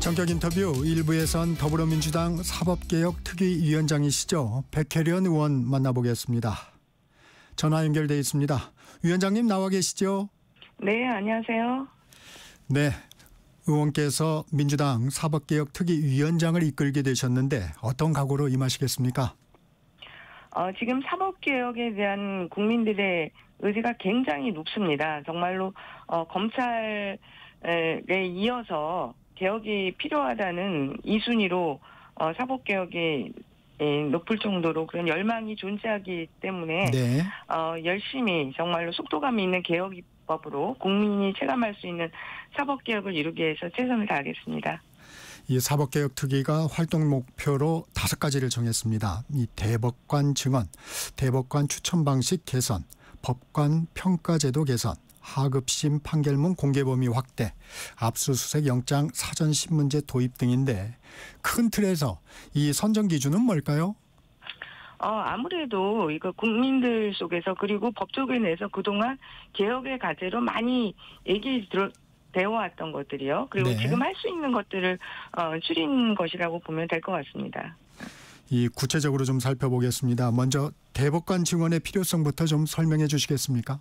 전격 인터뷰 1부에선 더불어민주당 사법개혁 특위위원장이시죠. 백혜련 의원 만나보겠습니다. 전화 연결돼 있습니다. 위원장님 나와 계시죠? 네, 안녕하세요. 네, 의원께서 민주당 사법개혁 특위위원장을 이끌게 되셨는데 어떤 각오로 임하시겠습니까? 지금 사법개혁에 대한 국민들의 의지가 굉장히 높습니다. 정말로 검찰에 이어서 개혁이 필요하다는 이 순위로 사법개혁이 높을 정도로 그런 열망이 존재하기 때문에 네. 열심히 정말로 속도감 있는 개혁법으로 국민이 체감할 수 있는 사법개혁을 이루기 위해서 최선을 다하겠습니다. 이 사법개혁 특위가 활동 목표로 5가지를 정했습니다. 이 대법관 증언, 대법관 추천 방식 개선, 법관 평가제도 개선, 하급심 판결문 공개 범위 확대, 압수수색 영장 사전 신문제 도입 등인데 큰 틀에서 이 선정 기준은 뭘까요? 아무래도 이거 국민들 속에서 그리고 법조계 내에서 그동안 개혁의 과제로 많이 되어 왔던 것들이요. 그리고 네. 지금 할 수 있는 것들을 줄인 것이라고 보면 될 것 같습니다. 이 구체적으로 좀 살펴보겠습니다. 먼저 대법관 증언의 필요성부터 좀 설명해 주시겠습니까?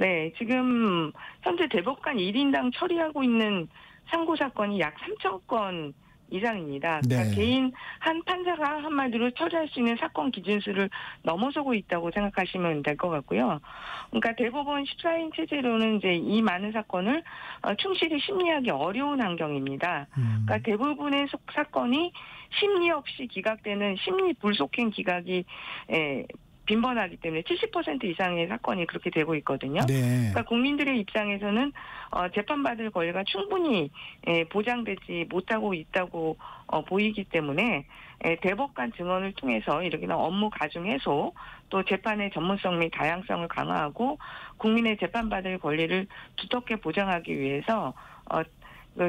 네, 지금 현재 대법관 1인당 처리하고 있는 상고 사건이 약 3천 건 이상입니다. 네. 그러니까 개인 한 판사가 한마디로 처리할 수 있는 사건 기준수를 넘어서고 있다고 생각하시면 될 것 같고요. 그러니까 대법원 14인 체제로는 이제 이 많은 사건을 충실히 심리하기 어려운 환경입니다. 그러니까 대부분의 사건이 심리 없이 기각되는 심리 불속행 기각이 빈번하기 때문에 70% 이상의 사건이 그렇게 되고 있거든요. 네. 그러니까 국민들의 입장에서는 재판받을 권리가 충분히 보장되지 못하고 있다고 보이기 때문에 대법관 증언을 통해서 이렇게 업무 가중 해소, 또 재판의 전문성 및 다양성을 강화하고 국민의 재판받을 권리를 두텁게 보장하기 위해서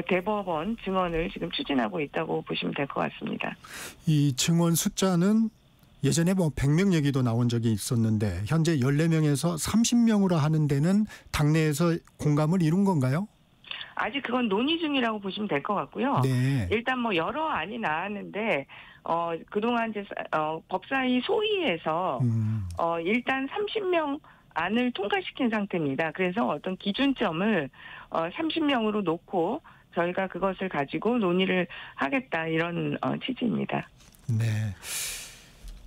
대법원 증언을 지금 추진하고 있다고 보시면 될 것 같습니다. 이 증언 숫자는 예전에 100명 얘기도 나온 적이 있었는데 현재 14명에서 30명으로 하는 데는 당내에서 공감을 이룬 건가요? 아직 그건 논의 중이라고 보시면 될 것 같고요. 네. 일단 여러 안이 나왔는데 그동안 이제 법사위 소위에서 일단 30명 안을 통과시킨 상태입니다. 그래서 어떤 기준점을 30명으로 놓고 저희가 그것을 가지고 논의를 하겠다 이런 취지입니다. 네.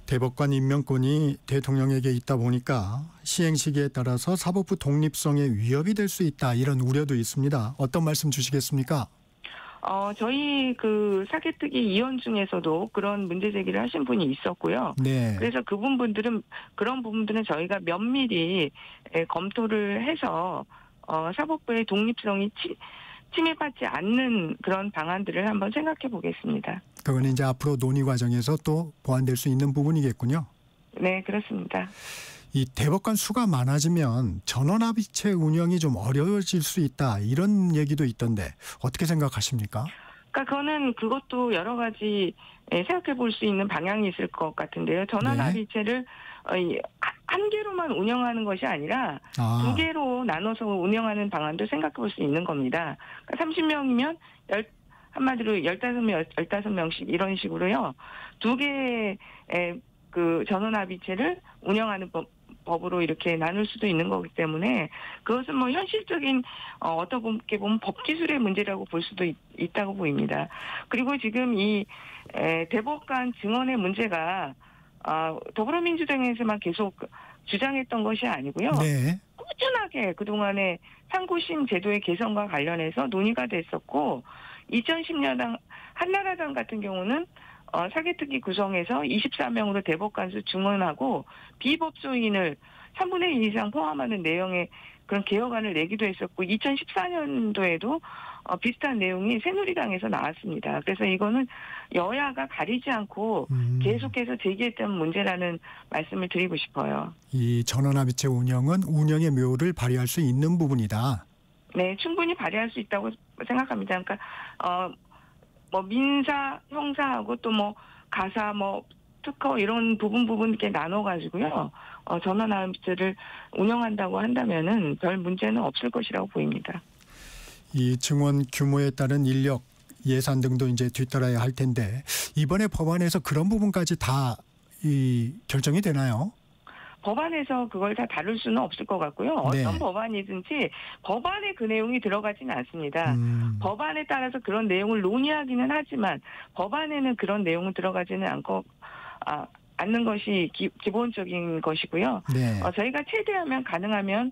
대법관 임명권이 대통령에게 있다 보니까 시행 시기에 따라서 사법부 독립성에 위협이 될 수 있다 이런 우려도 있습니다. 어떤 말씀 주시겠습니까? 저희 그 사개특위 위원 중에서도 그런 문제 제기를 하신 분이 있었고요. 네. 그래서 그런 부분들은 저희가 면밀히 검토를 해서 사법부의 독립성이 침해받지 않는 그런 방안들을 한번 생각해 보겠습니다. 그건 이제 앞으로 논의 과정에서 또 보완될 수 있는 부분이겠군요. 네, 그렇습니다. 이 대법관 수가 많아지면 전원합의체 운영이 좀 어려워질 수 있다 이런 얘기도 있던데 어떻게 생각하십니까? 그러니까 그것도 여러 가지 생각해 볼 수 있는 방향이 있을 것 같은데요. 전원합의체를 한 개로만 운영하는 것이 아니라 2개로 나눠서 운영하는 방안도 생각해 볼 수 있는 겁니다. 그러니까 30명이면 한마디로 15명씩 이런 식으로요. 2개의 그 전원합의체를 운영하는 법으로 이렇게 나눌 수도 있는 거기 때문에 그것은 현실적인 어떻게 보면 법기술의 문제라고 볼 수도 있다고 보입니다. 그리고 지금 이 대법관 증언의 문제가 더불어민주당에서만 계속 주장했던 것이 아니고요. 네. 꾸준하게 그동안에 상고심 제도의 개선과 관련해서 논의가 됐었고 2010년 한나라당 같은 경우는 사개특위 구성해서 24명으로 대법관수 증언하고 비법조인을 3분의 1 이상 포함하는 내용의 그런 개혁안을 내기도 했었고 2014년도에도 비슷한 내용이 새누리당에서 나왔습니다. 그래서 이거는 여야가 가리지 않고 계속해서 제기했던 문제라는 말씀을 드리고 싶어요. 이 전원합의체 운영은 운영의 묘를 발휘할 수 있는 부분이다. 네, 충분히 발휘할 수 있다고 생각합니다. 그러니까 민사, 형사하고 또 가사, 특허 이런 부분 이렇게 나눠가지고요. 전원합의체를 운영한다고 한다면은 별 문제는 없을 것이라고 보입니다. 이 증언 규모에 따른 인력 예산 등도 이제 뒤따라야 할 텐데 이번에 법안에서 그런 부분까지 다 결정이 되나요? 법안에서 그걸 다 다룰 수는 없을 것 같고요. 네. 어떤 법안이든지 법안에 그 내용이 들어가지는 않습니다. 법안에 따라서 그런 내용을 논의하기는 하지만 법안에는 그런 내용은 들어가지는 않는 것이 기본적인 것이고요. 네. 저희가 최대하면 가능하면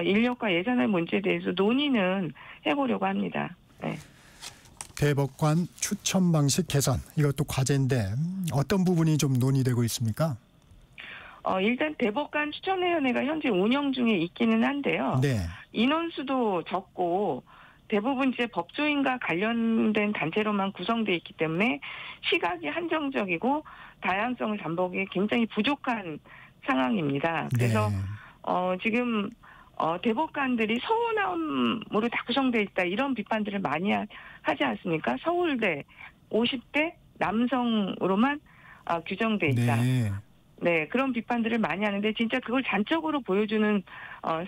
인력과 예산의 문제에 대해서 논의는 해보려고 합니다. 네. 대법관 추천 방식 개선 이것도 과제인데 어떤 부분이 좀 논의되고 있습니까? 일단 대법관 추천위원회가 현재 운영 중에 있기는 한데요. 네. 인원수도 적고 대부분 이제 법조인과 관련된 단체로만 구성되어 있기 때문에 시각이 한정적이고 다양성을 담보기에 굉장히 부족한 상황입니다. 그래서 네. 지금 대법관들이 서운함으로 다 구성되어 있다 이런 비판들을 많이 하지 않습니까? 서울대 50대 남성으로만 규정돼 있다. 네. 네, 그런 비판들을 많이 하는데 진짜 그걸 잔적으로 보여주는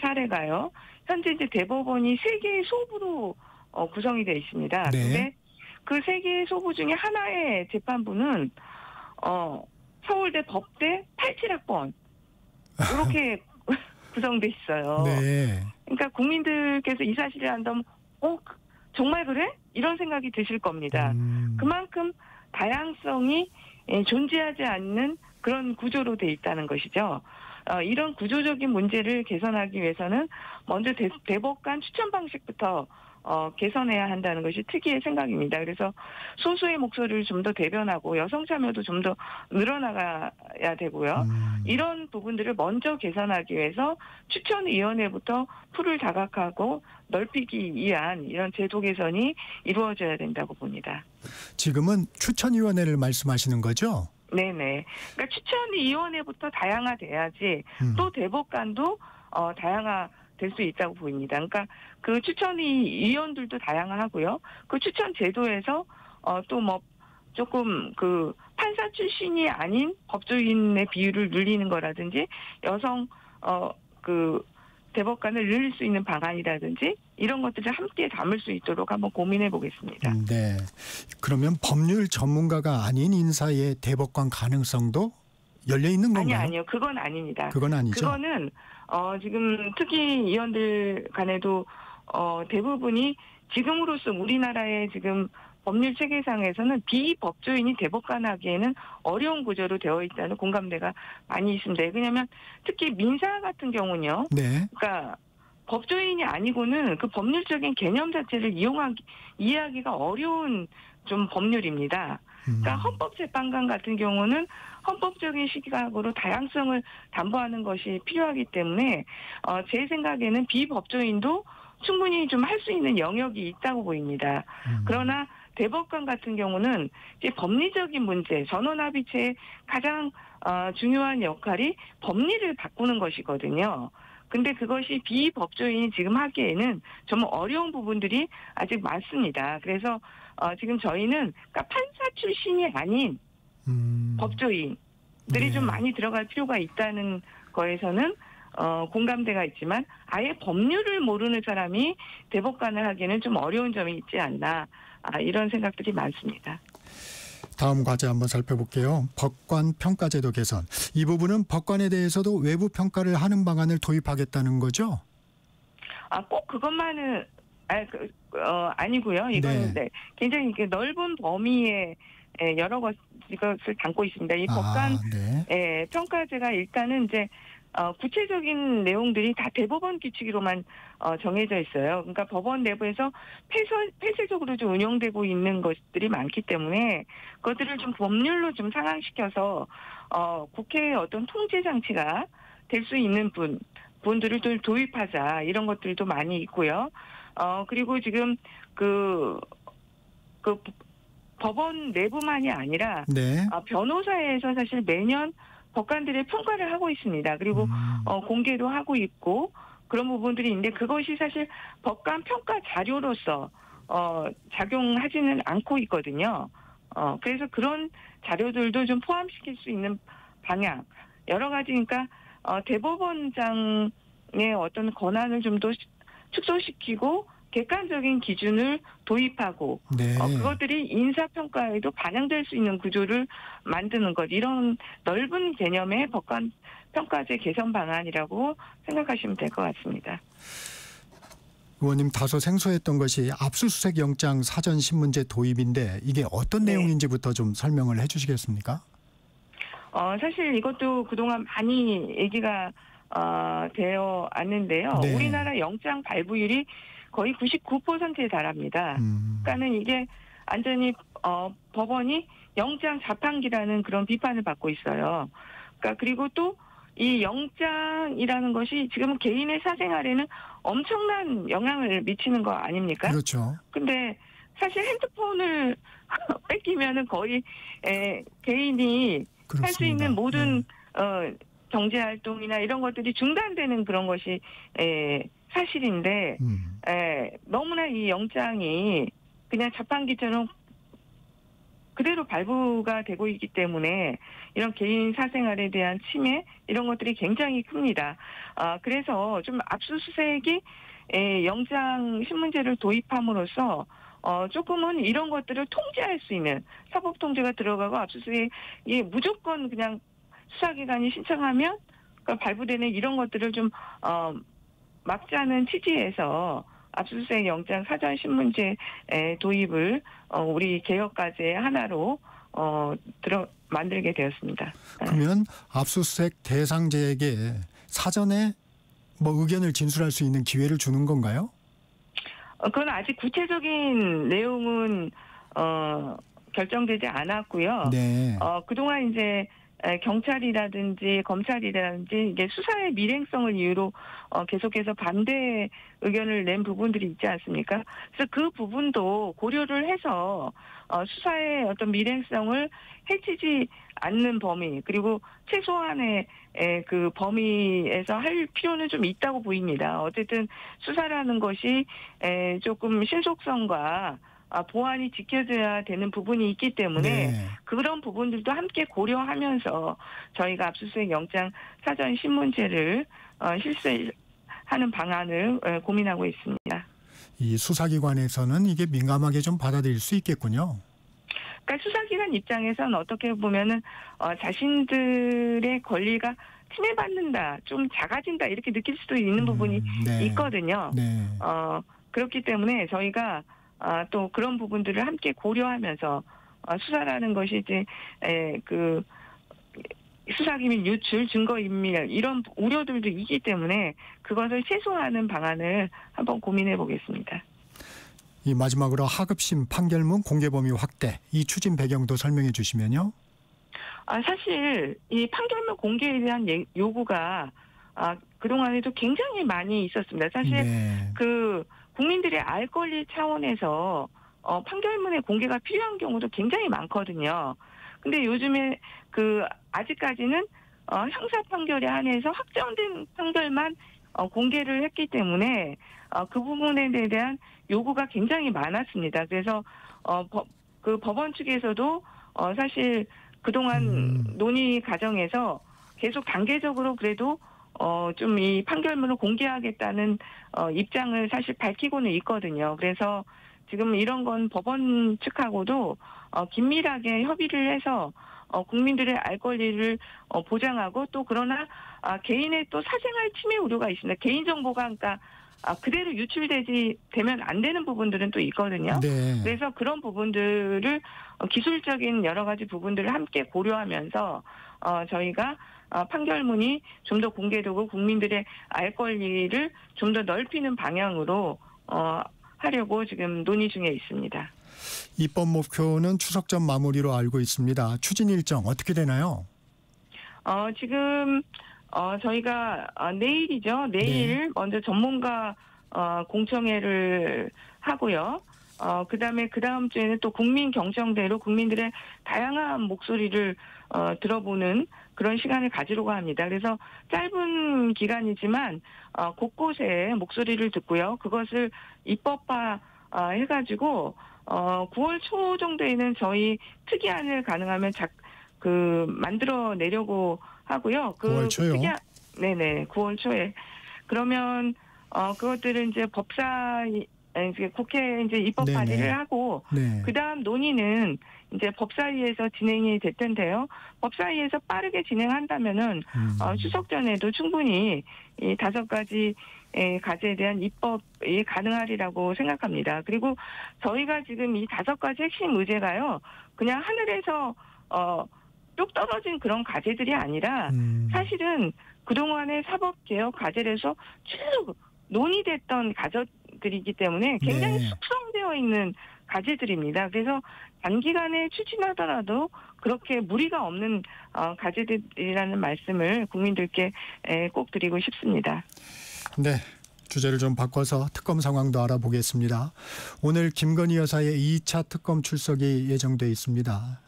사례가요. 현재 이제 대법원이 3개의 소부로 구성이 되어 있습니다. 네. 근데 그 3개의 소부 중에 하나의 재판부는 서울대 법대 87학번 이렇게 구성돼 있어요. 네. 그러니까 국민들께서 이 사실을 안다면 정말 그래? 이런 생각이 드실 겁니다. 그만큼 다양성이 존재하지 않는 그런 구조로 돼 있다는 것이죠. 이런 구조적인 문제를 개선하기 위해서는 먼저 대법관 추천 방식부터 개선해야 한다는 것이 특이의 생각입니다. 그래서 소수의 목소리를 좀 더 대변하고 여성 참여도 좀 더 늘어나가야 되고요. 이런 부분들을 먼저 개선하기 위해서 추천위원회부터 풀을 자각하고 넓히기 위한 이런 제도 개선이 이루어져야 된다고 봅니다. 지금은 추천위원회를 말씀하시는 거죠? 네네. 그러니까 추천위원회부터 다양화돼야지 또 대법관도 다양화될 수 있다고 보입니다. 그러니까 그 추천위원들도 다양화하고요. 그 추천 제도에서 또 뭐 조금 그 판사 출신이 아닌 법조인의 비율을 늘리는 거라든지 여성 그 대법관을 늘릴 수 있는 방안이라든지 이런 것들을 함께 담을 수 있도록 한번 고민해 보겠습니다. 네. 그러면 법률 전문가가 아닌 인사의 대법관 가능성도 열려 있는 건가요? 아니요. 그건 아닙니다. 그건 아니죠. 그거는 지금 특위위원들 간에도 대부분이 지금으로서 우리나라의 지금 법률 체계상에서는 비법조인이 대법관 하기에는 어려운 구조로 되어 있다는 공감대가 많이 있습니다. 왜냐하면 특히 민사 같은 경우는요. 네. 그러니까 법조인이 아니고는 그 법률적인 개념 자체를 이해하기가 어려운 좀 법률입니다. 그러니까 헌법재판관 같은 경우는 헌법적인 시각으로 다양성을 담보하는 것이 필요하기 때문에 제 생각에는 비법조인도 충분히 좀 할 수 있는 영역이 있다고 보입니다. 그러나 대법관 같은 경우는 이제 법리적인 문제, 전원합의체의 가장 중요한 역할이 법리를 바꾸는 것이거든요. 근데 그것이 비법조인이 지금 하기에는 정말 어려운 부분들이 아직 많습니다. 그래서 지금 저희는 그러니까 판사 출신이 아닌 법조인들이 네. 좀 많이 들어갈 필요가 있다는 거에서는 공감대가 있지만 아예 법률을 모르는 사람이 대법관을 하기에는 좀 어려운 점이 있지 않나 이런 생각들이 많습니다. 다음 과제 한번 살펴볼게요. 법관 평가제도 개선. 이 부분은 법관에 대해서도 외부 평가를 하는 방안을 도입하겠다는 거죠? 꼭 그것만은 아니고요. 이거는 네. 굉장히 넓은 범위의 여러 것을 담고 있습니다. 이 법관 네. 평가제가 일단은 이제 구체적인 내용들이 다 대법원 규칙으로만 정해져 있어요. 그러니까 법원 내부에서 폐쇄적으로 좀 운영되고 있는 것들이 많기 때문에 그것들을 좀 법률로 좀 상향시켜서 국회의 어떤 통제 장치가 될 수 있는 분들을 좀 도입하자 이런 것들도 많이 있고요. 그리고 지금 그 법원 내부만이 아니라 네. 변호사에서 사실 매년 법관들의 평가를 하고 있습니다. 그리고 공개도 하고 있고 그런 부분들이 있는데 그것이 사실 법관 평가 자료로서 작용하지는 않고 있거든요. 그래서 그런 자료들도 좀 포함시킬 수 있는 방향 여러 가지 그러니까 대법원장의 어떤 권한을 좀 더 축소시키고 객관적인 기준을 도입하고 네. 그것들이 인사평가에도 반영될 수 있는 구조를 만드는 것, 이런 넓은 개념의 법관 평가제 개선 방안이라고 생각하시면 될 것 같습니다. 의원님, 다소 생소했던 것이 압수수색 영장 사전 신문제 도입인데 이게 어떤 네. 내용인지부터 좀 설명을 해 주시겠습니까? 사실 이것도 그동안 많이 얘기가 되어 왔는데요. 네. 우리나라 영장 발부율이 거의 99%에 달합니다. 그러니까는 이게 완전히 법원이 영장 자판기라는 그런 비판을 받고 있어요. 그러니까 그리고 또 이 영장이라는 것이 지금 개인의 사생활에는 엄청난 영향을 미치는 거 아닙니까? 그렇죠. 근데 사실 핸드폰을 뺏기면은 거의 개인이 할 수 있는 모든 경제 활동이나 이런 것들이 중단되는 그런 것이 사실인데 너무나 이 영장이 그냥 자판기처럼 그대로 발부가 되고 있기 때문에 이런 개인 사생활에 대한 침해 이런 것들이 굉장히 큽니다. 그래서 좀 압수수색이 영장 신문제를 도입함으로써 조금은 이런 것들을 통제할 수 있는 사법 통제가 들어가고 압수수색이 무조건 그냥 수사기관이 신청하면 그러니까 발부되는 이런 것들을 좀 막자는 취지에서 압수수색 영장 사전 신문제 도입을 우리 개혁과제 하나로 만들게 되었습니다. 그러면 압수수색 대상자에게 사전에 뭐 의견을 진술할 수 있는 기회를 주는 건가요? 그건 아직 구체적인 내용은 결정되지 않았고요. 네. 그동안 이제 경찰이라든지 검찰이라든지 이게 수사의 밀행성을 이유로 계속해서 반대 의견을 낸 부분들이 있지 않습니까? 그래서 그 부분도 고려를 해서 수사의 어떤 밀행성을 해치지 않는 범위 그리고 최소한의 그 범위에서 할 필요는 좀 있다고 보입니다. 어쨌든 수사라는 것이 조금 신속성과 보안이 지켜져야 되는 부분이 있기 때문에 그런 부분들도 함께 고려하면서 저희가 압수수색 영장 사전 신문제를 실시하는 방안을 고민하고 있습니다. 이 수사기관에서는 이게 민감하게 좀 받아들일 수 있겠군요. 그러니까 수사기관 입장에서는 어떻게 보면은 자신들의 권리가 침해받는다, 좀 작아진다 이렇게 느낄 수도 있는 부분이 있거든요. 그렇기 때문에 저희가 또 그런 부분들을 함께 고려하면서 수사라는 것이 이제 그 수사기밀 유출, 증거인멸 이런 우려들도 있기 때문에 그것을 최소화하는 방안을 한번 고민해 보겠습니다. 이 마지막으로 하급심 판결문 공개 범위 확대 이 추진 배경도 설명해 주시면요. 사실 이 판결문 공개에 대한 요구가 그동안에도 굉장히 많이 있었습니다. 사실 그 국민들의 알 권리 차원에서 판결문의 공개가 필요한 경우도 굉장히 많거든요. 근데 요즘에 아직까지는 형사 판결에 한해서 확정된 판결만 공개를 했기 때문에 그 부분에 대한 요구가 굉장히 많았습니다. 그래서 그 법원 측에서도 사실 그동안 논의 과정에서 계속 단계적으로 그래도 좀 이 판결문을 공개하겠다는 입장을 사실 밝히고는 있거든요. 그래서 지금 이런 건 법원 측하고도 긴밀하게 협의를 해서 국민들의 알 권리를 보장하고 또 그러나 개인의 또 사생활 침해 우려가 있습니다. 개인정보가 그러니까 그대로 되면 안 되는 부분들은 또 있거든요. 그래서 그런 부분들을 기술적인 여러 가지 부분들을 함께 고려하면서 저희가 판결문이 좀 더 공개되고 국민들의 알 권리를 좀 더 넓히는 방향으로 하려고 지금 논의 중에 있습니다. 입법 목표는 추석 전 마무리로 알고 있습니다. 추진 일정 어떻게 되나요? 지금 저희가 내일이죠. 내일 먼저 전문가 공청회를 하고요. 그다음에 그 다음 주에는 또 국민 경청대로 국민들의 다양한 목소리를 들어보는 그런 시간을 가지려고 합니다. 그래서 짧은 기간이지만 곳곳에 목소리를 듣고요. 그것을 입법화 해가지고 9월 초 정도에는 저희 특이안을 가능하면 만들어 내려고 하고요. 9월 초요? 네네, 9월 초에. 그러면 그것들은 이제 법사위에 이제 국회 이제 입법 네네. 발의를 하고 네. 그다음 논의는 이제 법사위에서 진행이 될 텐데요. 법사위에서 빠르게 진행한다면은 추석 전에도 충분히 이 5가지 과제에 대한 입법이 가능하리라고 생각합니다. 그리고 저희가 지금 이 5가지 핵심 의제가요, 그냥 하늘에서 뚝 떨어진 그런 과제들이 아니라 사실은 그동안의 사법개혁 과제에서 쭉 논의됐던 과제들이기 때문에 굉장히 네. 숙성되어 있는 과제들입니다. 그래서 단기간에 추진하더라도 그렇게 무리가 없는 과제들이라는 말씀을 국민들께 꼭 드리고 싶습니다. 네. 주제를 좀 바꿔서 특검 상황도 알아보겠습니다. 오늘 김건희 여사의 2차 특검 출석이 예정돼 있습니다.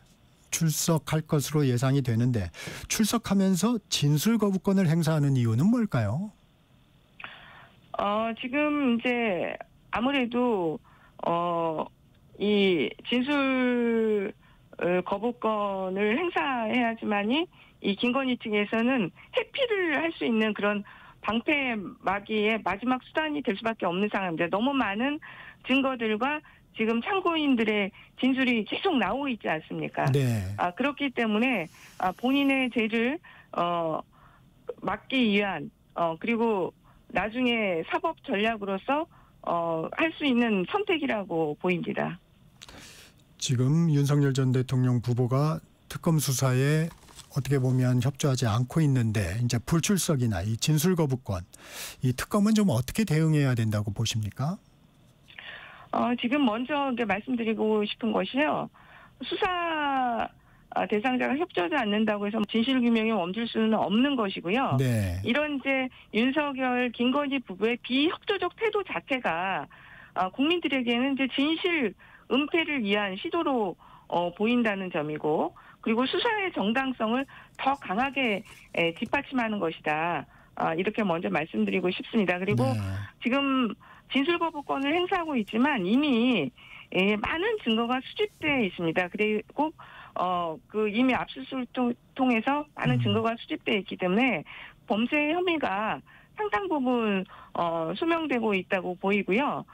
출석할 것으로 예상이 되는데 출석하면서 진술 거부권을 행사하는 이유는 뭘까요? 지금 이제 아무래도 이 진술 거부권을 행사해야지만이 이 김건희 측에서는 회피를 할 수 있는 그런 방패막이의 마지막 수단이 될 수밖에 없는 상황입니다. 너무 많은 증거들과 지금 참고인들의 진술이 계속 나오고 있지 않습니까? 네. 그렇기 때문에 본인의 죄를 막기 위한 그리고 나중에 사법 전략으로서 할 수 있는 선택이라고 보입니다. 지금 윤석열 전 대통령 후보가 특검 수사에 어떻게 보면 협조하지 않고 있는데 이제 불출석이나 이 진술 거부권, 이 특검은 좀 어떻게 대응해야 된다고 보십니까? 지금 먼저 말씀드리고 싶은 것이요. 수사 대상자가 협조하지 않는다고 해서 진실규명에 멈출 수는 없는 것이고요. 네. 이런 이제 윤석열, 김건희 부부의 비협조적 태도 자체가 국민들에게는 이제 진실 은폐를 위한 시도로 보인다는 점이고, 그리고 수사의 정당성을 더 강하게 뒷받침하는 것이다. 이렇게 먼저 말씀드리고 싶습니다. 그리고 네. 지금 진술 거부권을 행사하고 있지만 이미 많은 증거가 수집돼 있습니다. 그리고 이미 압수수색을 통해서 많은 증거가 수집돼 있기 때문에 범죄 혐의가 상당 부분 소명되고 있다고 보이고요.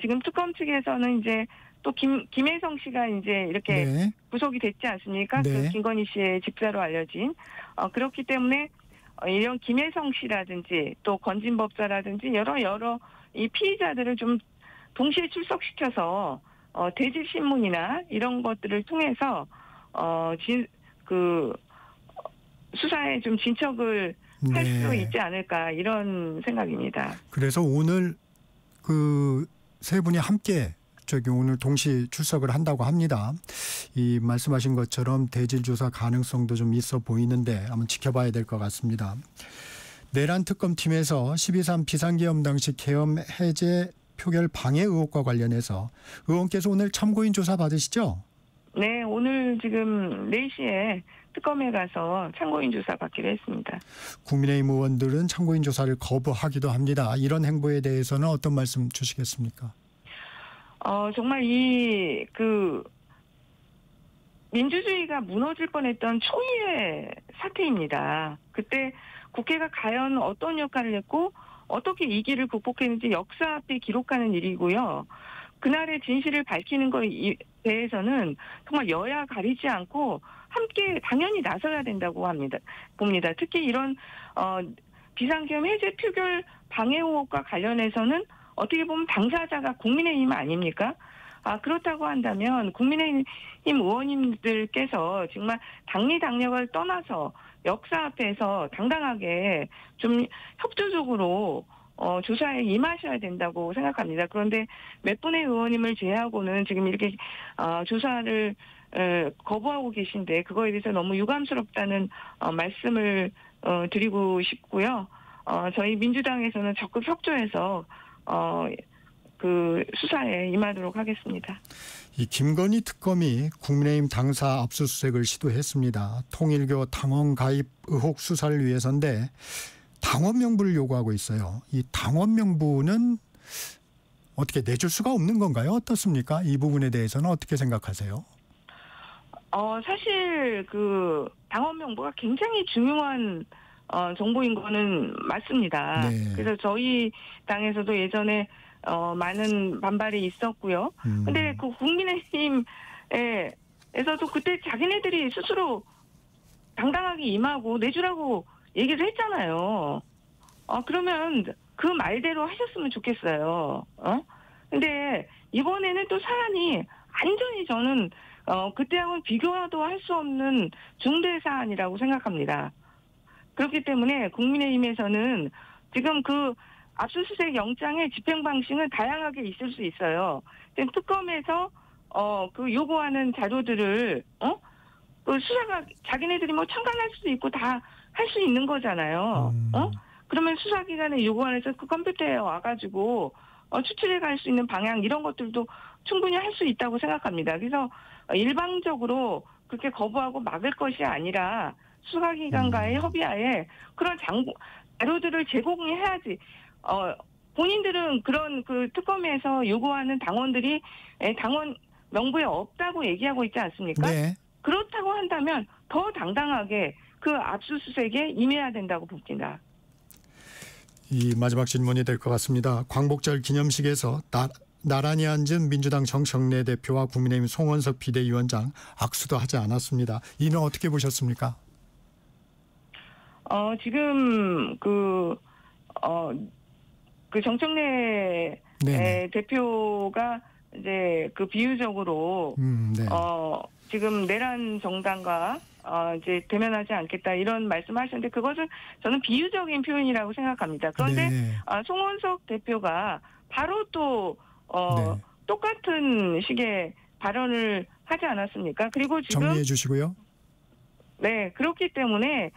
지금 특검 측에서는 이제 또 김혜성 씨가 이제 이렇게 네. 구속이 됐지 않습니까? 네. 그 김건희 씨의 집사로 알려진 그렇기 때문에 이런 김혜성 씨라든지 또 건진법사라든지 여러 이 피의자들을 좀 동시에 출석시켜서 대질 신문이나 이런 것들을 통해서 수사에 좀 진척을 할 수 있지 않을까 이런 생각입니다. 그래서 오늘 그 세 분이 함께 오늘 동시 출석을 한다고 합니다. 이 말씀하신 것처럼 대질 조사 가능성도 좀 있어 보이는데 한번 지켜봐야 될 것 같습니다. 내란 특검팀에서 12.3 비상계엄 당시 계엄 해제 표결 방해 의혹과 관련해서 의원께서 오늘 참고인 조사 받으시죠? 네, 오늘 지금 4시에 특검에 가서 참고인 조사 받기로 했습니다. 국민의힘 의원들은 참고인 조사를 거부하기도 합니다. 이런 행보에 대해서는 어떤 말씀 주시겠습니까? 정말 민주주의가 무너질 뻔했던 초유의 사태입니다. 그때 국회가 과연 어떤 역할을 했고 어떻게 이 길을 극복했는지 역사 앞에 기록하는 일이고요. 그날의 진실을 밝히는 것에 대해서는 정말 여야 가리지 않고 함께 당연히 나서야 된다고 봅니다. 특히 이런 비상계엄 해제 표결 방해 의혹과 관련해서는 어떻게 보면 당사자가 국민의힘 아닙니까? 그렇다고 한다면 국민의힘 의원님들께서 정말 당리당략을 떠나서 역사 앞에서 당당하게 좀 협조적으로 조사에 임하셔야 된다고 생각합니다. 그런데 몇 분의 의원님을 제외하고는 지금 이렇게 조사를 거부하고 계신데 그거에 대해서 너무 유감스럽다는 말씀을 드리고 싶고요. 저희 민주당에서는 적극 협조해서 수사에 임하도록 하겠습니다. 이 김건희 특검이 국민의힘 당사 압수수색을 시도했습니다. 통일교 당원 가입 의혹 수사를 위해서인데 당원 명부를 요구하고 있어요. 이 당원 명부는 어떻게 내줄 수가 없는 건가요? 어떻습니까? 이 부분에 대해서는 어떻게 생각하세요? 사실 당원 명부가 굉장히 중요한 정보인 거는 맞습니다. 네. 그래서 저희 당에서도 예전에 많은 반발이 있었고요. 근데 그 국민의힘에서도 그때 자기네들이 스스로 당당하게 임하고 내주라고 얘기를 했잖아요. 그러면 그 말대로 하셨으면 좋겠어요. 근데 이번에는 또 사안이 완전히 저는 그때하고는 비교도 할 수 없는 중대 사안이라고 생각합니다. 그렇기 때문에 국민의힘에서는 지금 그 압수수색 영장의 집행 방식은 다양하게 있을 수 있어요. 지금 특검에서 그 요구하는 자료들을 그 수사가 자기네들이 뭐 참관할 수도 있고 다 할 수 있는 거잖아요. 그러면 수사기관에 요구안에서 그 컴퓨터에 와가지고 추출해 갈 수 있는 방향 이런 것들도 충분히 할 수 있다고 생각합니다. 그래서 일방적으로 그렇게 거부하고 막을 것이 아니라 수사기관과의 협의하에 그런 자료들을 제공해야지. 본인들은 그런 그 특검에서 요구하는 당원들이 당원 명부에 없다고 얘기하고 있지 않습니까? 네. 그렇다고 한다면 더 당당하게 그 압수수색에 임해야 된다고 봅니다. 이 마지막 질문이 될 것 같습니다. 광복절 기념식에서 나란히 앉은 민주당 정청래 대표와 국민의힘 송원석 비대위원장 악수도 하지 않았습니다. 이는 어떻게 보셨습니까? 지금 그 정청래 대표가 이제 그 비유적으로 네. 지금 내란 정당과 이제 대면하지 않겠다 이런 말씀하셨는데 그것은 저는 비유적인 표현이라고 생각합니다. 그런데 송원석 대표가 바로 또 똑같은 식의 발언을 하지 않았습니까? 그리고 지금 정리해 주시고요. 네, 그렇기 때문에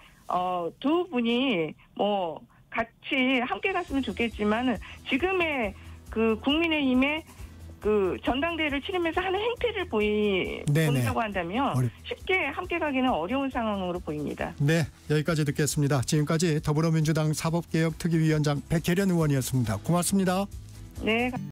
두 분이 뭐 같이 함께 갔으면 좋겠지만 지금의 그 국민의힘의 그 전당대회를 치르면서 하는 행태를 보인다고 한다면 쉽게 함께 가기는 어려운 상황으로 보입니다. 네, 여기까지 듣겠습니다. 지금까지 더불어민주당 사법개혁특위위원장 백혜련 의원이었습니다. 고맙습니다. 네.